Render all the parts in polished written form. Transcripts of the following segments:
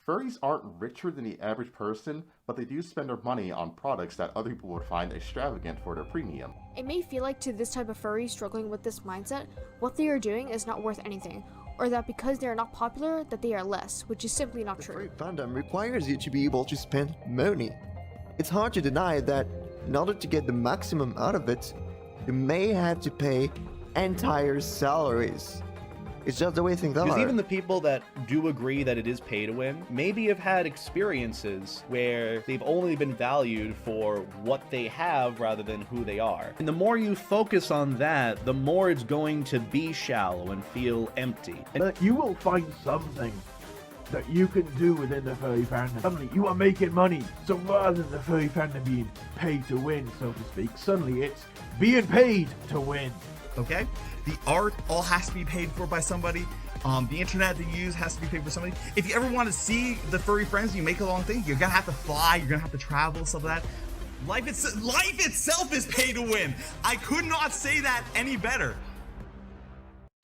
Furries aren't richer than the average person, but they do spend their money on products that other people would find extravagant for their premium. It may feel like to this type of furry struggling with this mindset, what they are doing is not worth anything, or that because they are not popular, that they are less, which is simply not true. Furry fandom requires you to be able to spend money. It's hard to deny that in order to get the maximum out of it, you may have to pay entire salaries. It's just the way things are. Because even the people that do agree that it is pay to win maybe have had experiences where they've only been valued for what they have rather than who they are. And the more you focus on that, the more it's going to be shallow and feel empty. But you will find something that you can do within the furry fandom. Suddenly you are making money. So rather than the furry fandom being paid to win, so to speak, suddenly it's being paid to win. Okay? The art all has to be paid for by somebody. The internet that you use has to be paid for somebody. If you ever want to see the furry friends you make along thing, you're gonna have to fly, you're gonna have to travel, stuff like that. Life itself is pay to win. I could not say that any better.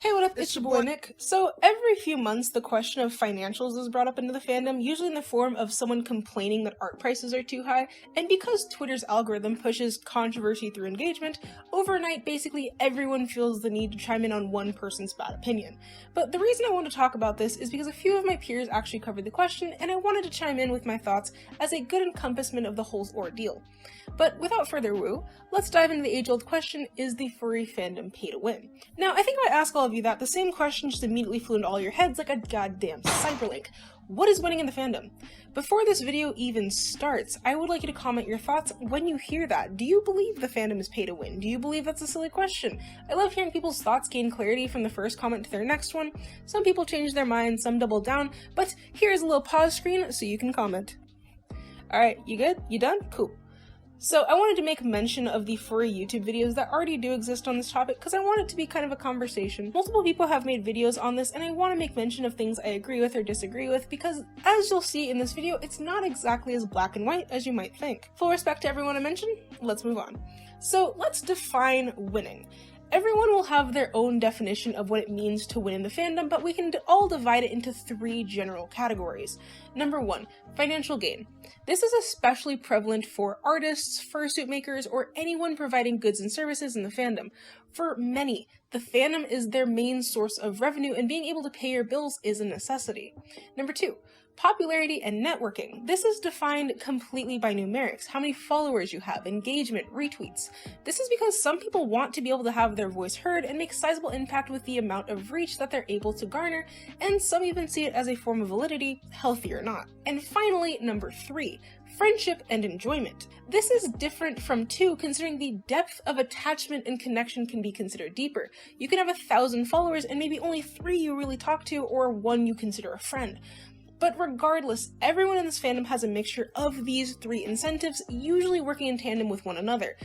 Hey, what up? It's your boy Nick. So every few months, the question of financials is brought up into the fandom, usually in the form of someone complaining that art prices are too high, and because Twitter's algorithm pushes controversy through engagement, overnight basically everyone feels the need to chime in on one person's bad opinion. But the reason I want to talk about this is because a few of my peers actually covered the question, and I wanted to chime in with my thoughts as a good encompassment of the whole ordeal. But without further ado, let's dive into the age-old question, is the furry fandom pay to win? Now, I think if I ask all of you that, the same question just immediately flew into all your heads like a goddamn cyberlink. What is winning in the fandom? Before this video even starts, I would like you to comment your thoughts when you hear that. Do you believe the fandom is pay to win? Do you believe that's a silly question? I love hearing people's thoughts gain clarity from the first comment to their next one. Some people change their minds, some double down, but here's a little pause screen so you can comment. Alright, you good? You done? Cool. So I wanted to make mention of the furry YouTube videos that already do exist on this topic because I want it to be kind of a conversation. Multiple people have made videos on this and I want to make mention of things I agree with or disagree with because, as you'll see in this video, it's not exactly as black and white as you might think. Full respect to everyone I mentioned, let's move on. So let's define winning. Everyone will have their own definition of what it means to win in the fandom, but we can all divide it into three general categories. Number 1, financial gain. This is especially prevalent for artists, fursuit makers, or anyone providing goods and services in the fandom. For many, the fandom is their main source of revenue, and being able to pay your bills is a necessity. Number 2, popularity and networking. This is defined completely by numerics, how many followers you have, engagement, retweets. This is because some people want to be able to have their voice heard and make sizable impact with the amount of reach that they're able to garner, and some even see it as a form of validity, healthy or not. And finally, number 3, friendship and enjoyment. This is different from 2, considering the depth of attachment and connection can be considered deeper. You can have 1,000 followers and maybe only 3 you really talk to, or 1 you consider a friend. But regardless, everyone in this fandom has a mixture of these 3 incentives, usually working in tandem with one another.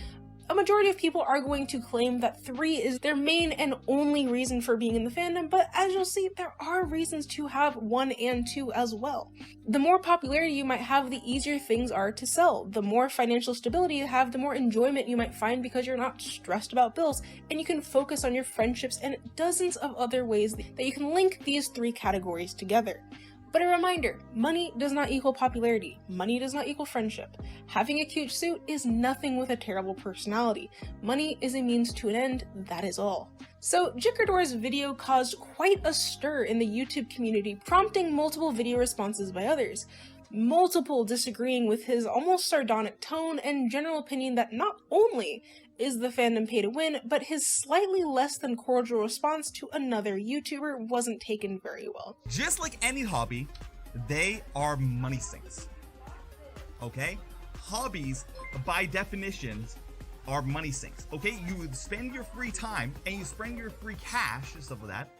A majority of people are going to claim that 3 is their main and only reason for being in the fandom, but as you'll see, there are reasons to have 1 and 2 as well. The more popularity you might have, the easier things are to sell. The more financial stability you have, the more enjoyment you might find because you're not stressed about bills, and you can focus on your friendships and dozens of other ways that you can link these 3 categories together. But a reminder, money does not equal popularity. Money does not equal friendship. Having a cute suit is nothing with a terrible personality. Money is a means to an end, that is all. So Jikardor's video caused quite a stir in the YouTube community, prompting multiple video responses by others. Multiple disagreeing with his almost sardonic tone and general opinion that not only is the fandom pay to win, but his slightly less than cordial response to another YouTuber wasn't taken very well. Just like any hobby, they are money sinks. Okay? Hobbies, by definitions, are money sinks. Okay? You spend your free time and you spend your free cash and stuff like that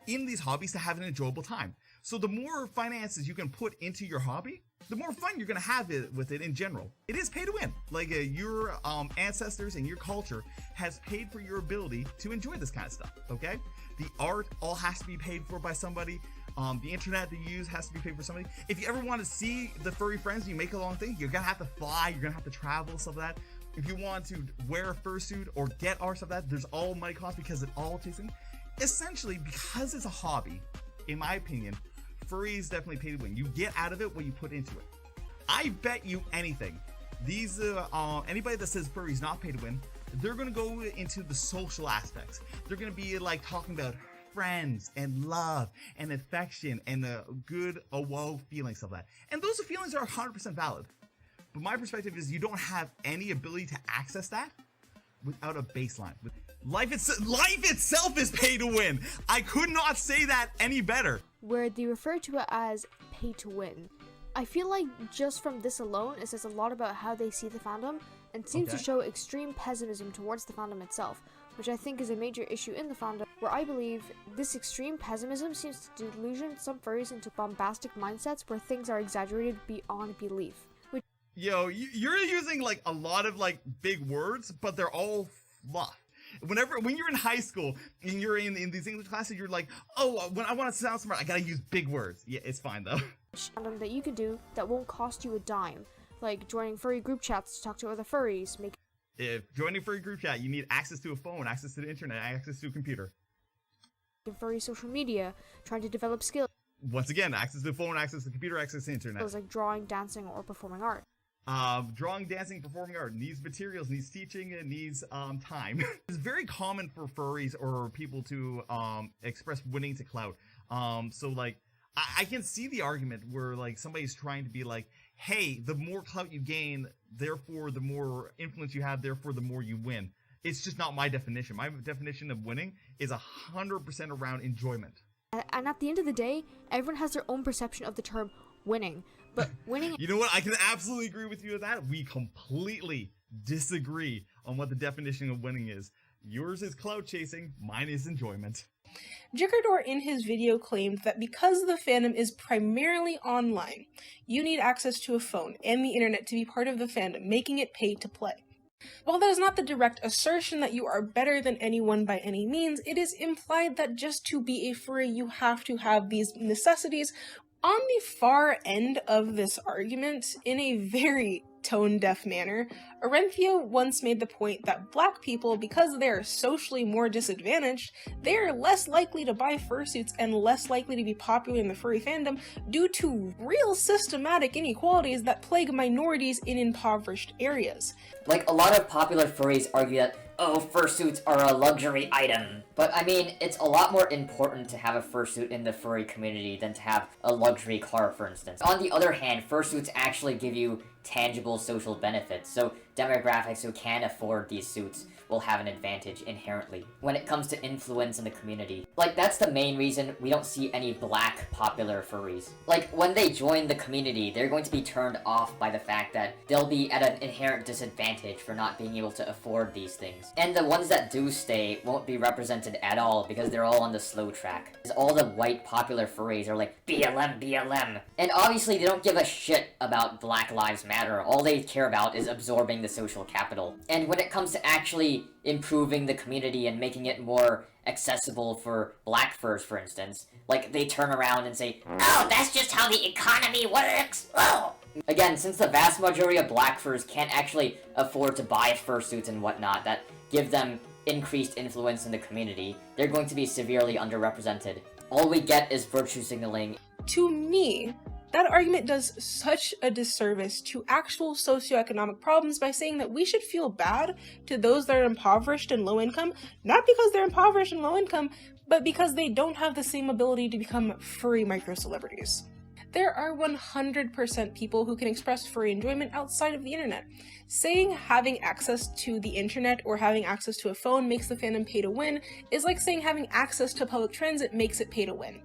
in these hobbies to have an enjoyable time. So the more finances you can put into your hobby, the more fun you're gonna have with it in general. It is pay to win. Like your ancestors and your culture has paid for your ability to enjoy this kind of stuff, okay? The art all has to be paid for by somebody. The internet that you use has to be paid for somebody. If you ever want to see the furry friends you make along thing, you're gonna have to fly, you're gonna have to travel, stuff like that. If you want to wear a fursuit or get art, stuff like that, there's all money cost because it all takes in. Essentially, because it's a hobby, in my opinion, furries definitely pay to win. You get out of it what you put into it. I bet you anything. These anybody that says furries not pay to win, they're gonna go into the social aspects. They're gonna be like talking about friends and love and affection and good woe feelings of that. And those feelings are 100% valid. But my perspective is you don't have any ability to access that without a baseline. Life itself is pay to win. I could not say that any better. Where they refer to it as pay to win. I feel like just from this alone, it says a lot about how they see the fandom and seems to show extreme pessimism towards the fandom itself, which I think is a major issue in the fandom, where I believe this extreme pessimism seems to delusion some furries into bombastic mindsets where things are exaggerated beyond belief. Yo, you're using like a lot of like big words, but they're all fluff. When you're in high school and you're in these English classes, you're like, oh, when I want to sound smart, I gotta use big words. Yeah, it's fine though. That you can do that won't cost you a dime, like joining furry group chats to talk to other furries, If joining furry group chat, you need access to a phone, access to the internet, access to a computer. Furry social media, trying to develop skills. Once again, access to the phone, access to the computer, access to the internet. Like drawing, dancing, or performing art. Drawing, dancing, performing art needs materials, needs teaching, and needs time. It's very common for furries or people to express winning to clout. So like I can see the argument where like somebody's trying to be like, hey, the more clout you gain, therefore the more influence you have, therefore the more you win. It's just not my definition. My definition of winning is 100% around enjoyment. And at the end of the day, everyone has their own perception of the term winning. But winning... You know what? I can absolutely agree with you with that. We completely disagree on what the definition of winning is. Yours is clout chasing, mine is enjoyment. Jikardor in his video claimed that because the fandom is primarily online, you need access to a phone and the internet to be part of the fandom, making it pay to play. While that is not the direct assertion that you are better than anyone by any means, it is implied that just to be a furry you have to have these necessities. On the far end of this argument, in a very tone-deaf manner, Orenthio once made the point that black people, because they are socially more disadvantaged, they are less likely to buy fursuits and less likely to be popular in the furry fandom due to real systematic inequalities that plague minorities in impoverished areas. Like, a lot of popular furries argue that, oh, fursuits are a luxury item. But, I mean, it's a lot more important to have a fursuit in the furry community than to have a luxury car, for instance. On the other hand, fursuits actually give you tangible social benefits, so demographics who can afford these suits will have an advantage inherently when it comes to influence in the community. Like, that's the main reason we don't see any black popular furries. Like, when they join the community, they're going to be turned off by the fact that they'll be at an inherent disadvantage for not being able to afford these things. And the ones that do stay won't be represented at all because they're all on the slow track. Because all the white popular furries are like, BLM, BLM. And obviously they don't give a shit about Black Lives Matter. All they care about is absorbing the social capital. And when it comes to actually improving the community and making it more accessible for black furs, for instance, like, they turn around and say, oh, that's just how the economy works! Oh! Again, since the vast majority of black furs can't actually afford to buy fursuits and whatnot that give them increased influence in the community, they're going to be severely underrepresented. All we get is virtue signaling. To me, that argument does such a disservice to actual socioeconomic problems by saying that we should feel bad to those that are impoverished and low income, not because they're impoverished and low income, but because they don't have the same ability to become furry micro-celebrities. There are 100% people who can express furry enjoyment outside of the internet. Saying having access to the internet or having access to a phone makes the fandom pay to win is like saying having access to public transit makes it pay to win.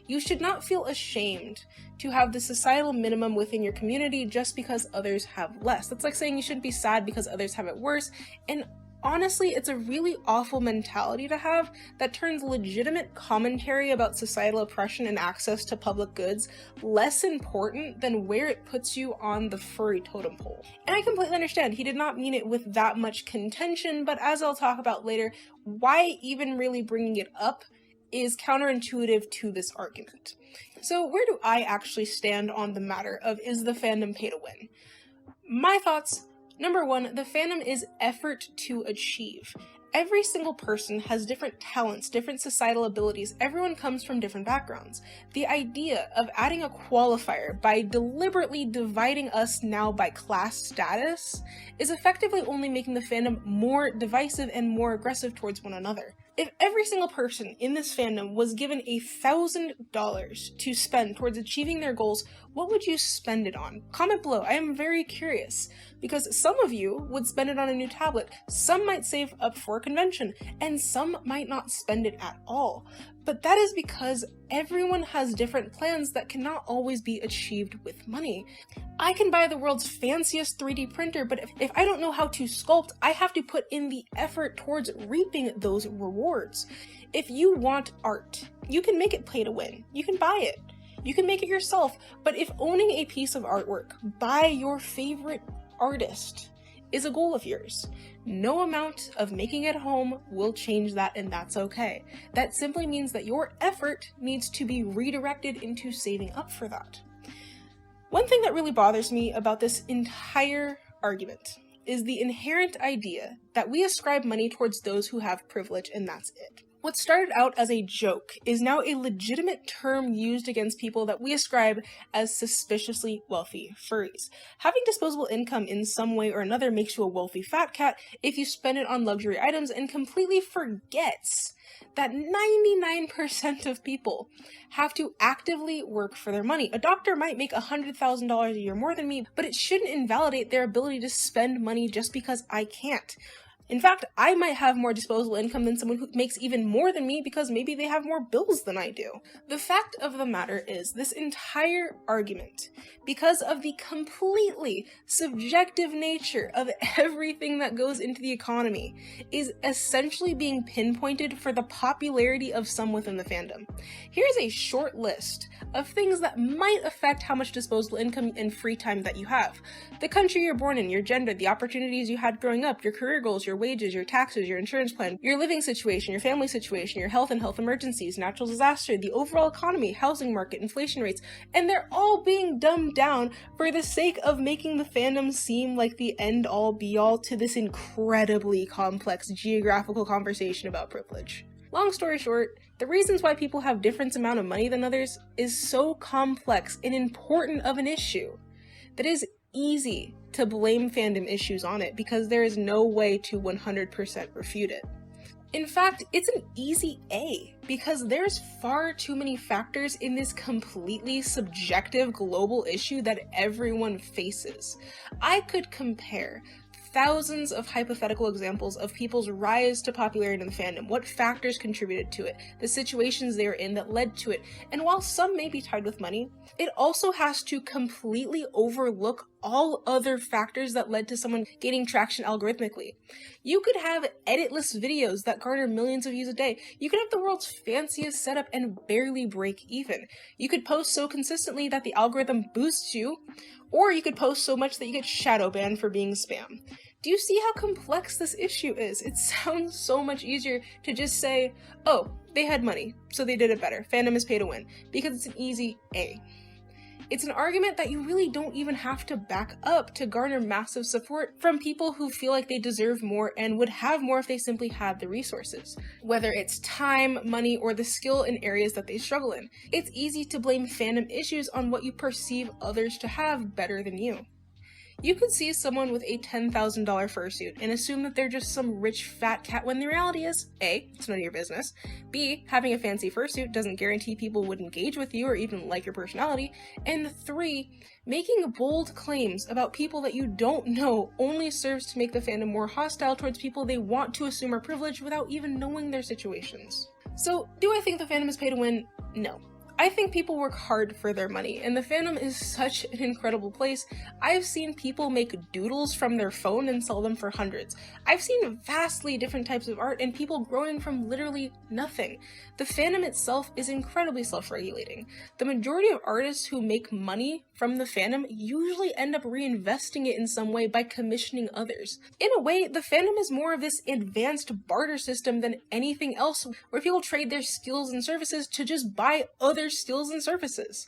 You should not feel ashamed to have the societal minimum within your community just because others have less. That's like saying you shouldn't be sad because others have it worse, and honestly, it's a really awful mentality to have that turns legitimate commentary about societal oppression and access to public goods less important than where it puts you on the furry totem pole. And I completely understand, he did not mean it with that much contention, but as I'll talk about later, why even really bringing it up is counterintuitive to this argument. So where do I actually stand on the matter of is the fandom pay to win? My thoughts: number one, the fandom is effort to achieve. Every single person has different talents, different societal abilities. Everyone comes from different backgrounds. The idea of adding a qualifier by deliberately dividing us now by class status is effectively only making the fandom more divisive and more aggressive towards one another. If every single person in this fandom was given $1,000 to spend towards achieving their goals, what would you spend it on? Comment below. I am very curious, because some of you would spend it on a new tablet, some might save up for a convention, and some might not spend it at all. But that is because everyone has different plans that cannot always be achieved with money. I can buy the world's fanciest 3D printer, but if I don't know how to sculpt, I have to put in the effort towards reaping those rewards. If you want art, you can make it pay to win. You can buy it. You can make it yourself. But if owning a piece of artwork by your favorite artist is a goal of yours, no amount of making it home will change that, and that's okay. That simply means that your effort needs to be redirected into saving up for that. One thing that really bothers me about this entire argument is the inherent idea that we ascribe money towards those who have privilege, and that's it. What started out as a joke is now a legitimate term used against people that we ascribe as suspiciously wealthy furries. Having disposable income in some way or another makes you a wealthy fat cat if you spend it on luxury items, and completely forgets that 99% of people have to actively work for their money. A doctor might make $100,000 a year more than me, but it shouldn't invalidate their ability to spend money just because I can't. In fact, I might have more disposable income than someone who makes even more than me because maybe they have more bills than I do. The fact of the matter is, this entire argument, because of the completely subjective nature of everything that goes into the economy, is essentially being pinpointed for the popularity of some within the fandom. Here's a short list of things that might affect how much disposable income and free time that you have. The country you're born in, your gender, the opportunities you had growing up, your career goals, your wages, your taxes, your insurance plan, your living situation, your family situation, your health and health emergencies, natural disaster, the overall economy, housing market, inflation rates, and they're all being dumbed down for the sake of making the fandom seem like the end-all be-all to this incredibly complex geographical conversation about privilege. Long story short, the reasons why people have different amount of money than others is so complex and important of an issue that it is easy to blame fandom issues on it, because there is no way to 100% refute it. In fact, it's an easy A, because there's far too many factors in this completely subjective global issue that everyone faces. I could compare thousands of hypothetical examples of people's rise to popularity in the fandom, what factors contributed to it, the situations they were in that led to it, and while some may be tied with money, it also has to completely overlook all other factors that led to someone gaining traction algorithmically. You could have editless videos that garner millions of views a day. You could have the world's fanciest setup and barely break even. You could post so consistently that the algorithm boosts you, or you could post so much that you get shadow banned for being spam. Do you see how complex this issue is? It sounds so much easier to just say, oh, they had money, so they did it better. Fandom is pay to win, because it's an easy A. It's an argument that you really don't even have to back up to garner massive support from people who feel like they deserve more and would have more if they simply had the resources. Whether it's time, money, or the skill in areas that they struggle in. It's easy to blame fandom issues on what you perceive others to have better than you. You could see someone with a $10,000 fursuit and assume that they're just some rich fat cat, when the reality is, A, it's none of your business, B, having a fancy fursuit doesn't guarantee people would engage with you or even like your personality, and 3, making bold claims about people that you don't know only serves to make the fandom more hostile towards people they want to assume are privileged without even knowing their situations. So, do I think the fandom is pay to win? No. I think people work hard for their money, and the fandom is such an incredible place. I've seen people make doodles from their phone and sell them for hundreds. I've seen vastly different types of art and people growing from literally nothing. The fandom itself is incredibly self-regulating. The majority of artists who make money from the fandom usually end up reinvesting it in some way by commissioning others. In a way, the fandom is more of this advanced barter system than anything else, where people trade their skills and services to just buy other skills and services.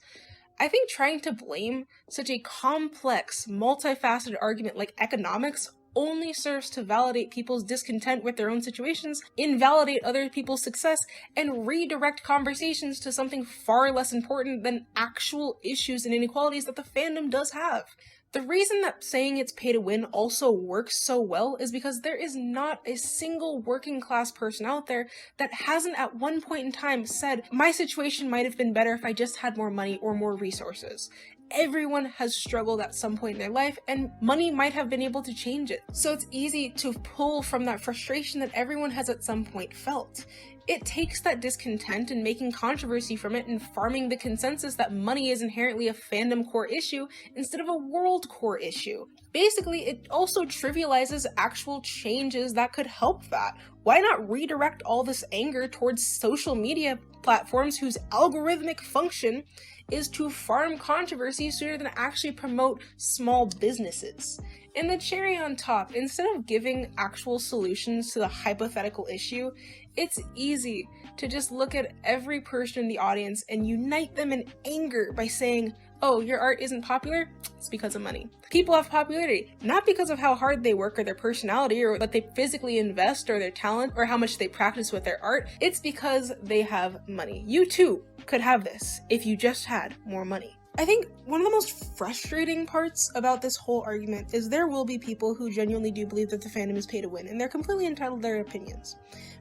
I think trying to blame such a complex, multifaceted argument like economics only serves to validate people's discontent with their own situations, invalidate other people's success, and redirect conversations to something far less important than actual issues and inequalities that the fandom does have. The reason that saying it's pay to win also works so well is because there is not a single working class person out there that hasn't at one point in time said, my situation might have been better if I just had more money or more resources. Everyone has struggled at some point in their life, and money might have been able to change it. So it's easy to pull from that frustration that everyone has at some point felt. It takes that discontent and making controversy from it and farming the consensus that money is inherently a fandom core issue instead of a world core issue. Basically, it also trivializes actual changes that could help that. Why not redirect all this anger towards social media platforms whose algorithmic function is to farm controversy sooner than actually promote small businesses? And the cherry on top, instead of giving actual solutions to the hypothetical issue, it's easy to just look at every person in the audience and unite them in anger by saying, oh, your art isn't popular? It's because of money. People have popularity, not because of how hard they work or their personality or what they physically invest or their talent or how much they practice with their art. It's because they have money. You too could have this if you just had more money. I think one of the most frustrating parts about this whole argument is there will be people who genuinely do believe that the fandom is pay to win, and they're completely entitled to their opinions.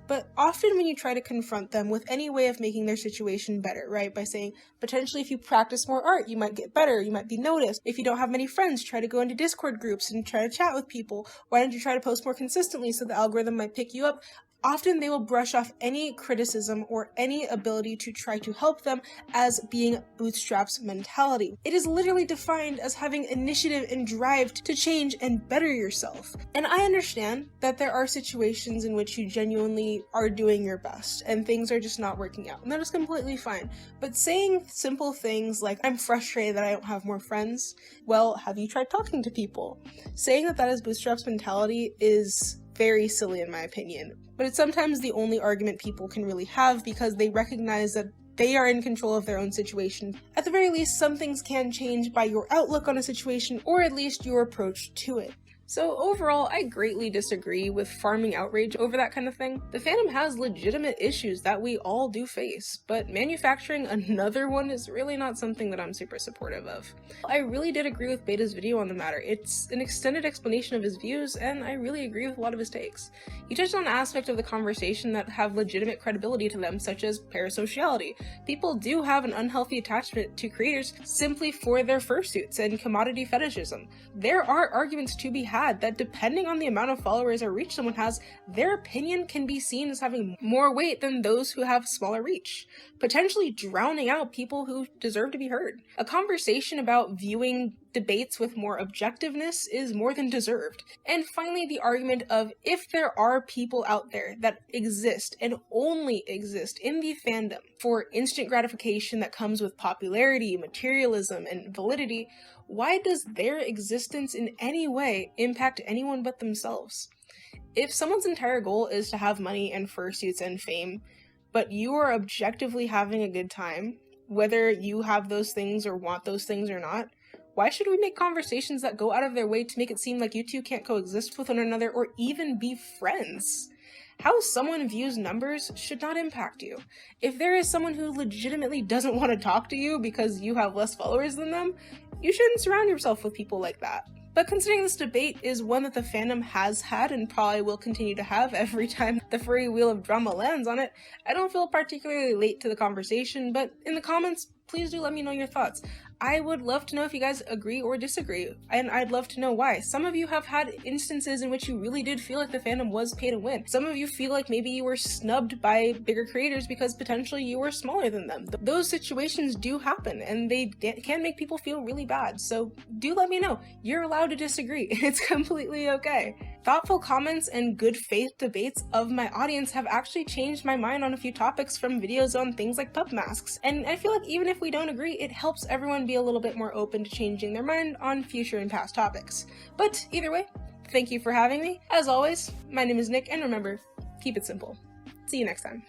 But often when you try to confront them with any way of making their situation better, right, by saying, potentially if you practice more art, you might get better, you might be noticed. If you don't have many friends, try to go into Discord groups and try to chat with people. Why don't you try to post more consistently so the algorithm might pick you up? Often they will brush off any criticism or any ability to try to help them as being bootstraps mentality. It is literally defined as having initiative and drive to change and better yourself. And I understand that there are situations in which you genuinely are doing your best and things are just not working out, and that is completely fine. But saying simple things like, I'm frustrated that I don't have more friends, well, have you tried talking to people? Saying that that is bootstraps mentality is very silly in my opinion, but it's sometimes the only argument people can really have because they recognize that they are in control of their own situation. At the very least, some things can change by your outlook on a situation or at least your approach to it. So overall, I greatly disagree with farming outrage over that kind of thing. The fandom has legitimate issues that we all do face, but manufacturing another one is really not something that I'm super supportive of. I really did agree with Beta's video on the matter. It's an extended explanation of his views, and I really agree with a lot of his takes. He touched on aspects of the conversation that have legitimate credibility to them, such as parasociality. People do have an unhealthy attachment to creators simply for their fursuits and commodity fetishism. There are arguments to be had that depending on the amount of followers or reach someone has, their opinion can be seen as having more weight than those who have smaller reach, potentially drowning out people who deserve to be heard. A conversation about viewing debates with more objectiveness is more than deserved. And finally, the argument of if there are people out there that exist and only exist in the fandom for instant gratification that comes with popularity, materialism, and validity, why does their existence in any way impact anyone but themselves? If someone's entire goal is to have money and fursuits and fame, but you are objectively having a good time, whether you have those things or want those things or not, why should we make conversations that go out of their way to make it seem like you two can't coexist with one another or even be friends? How someone views numbers should not impact you. If there is someone who legitimately doesn't want to talk to you because you have less followers than them, you shouldn't surround yourself with people like that. But considering this debate is one that the fandom has had and probably will continue to have every time the furry wheel of drama lands on it, I don't feel particularly late to the conversation, but in the comments, please do let me know your thoughts. I would love to know if you guys agree or disagree, and I'd love to know why. Some of you have had instances in which you really did feel like the fandom was pay to win. Some of you feel like maybe you were snubbed by bigger creators because potentially you were smaller than them. Those situations do happen, and they can make people feel really bad, so do let me know. You're allowed to disagree. It's completely okay. Thoughtful comments and good faith debates of my audience have actually changed my mind on a few topics from videos on things like pup masks, and I feel like even if we don't agree, it helps everyone be a little bit more open to changing their mind on future and past topics. But either way, thank you for having me. As always, my name is Nick, and remember, keep it simple. See you next time.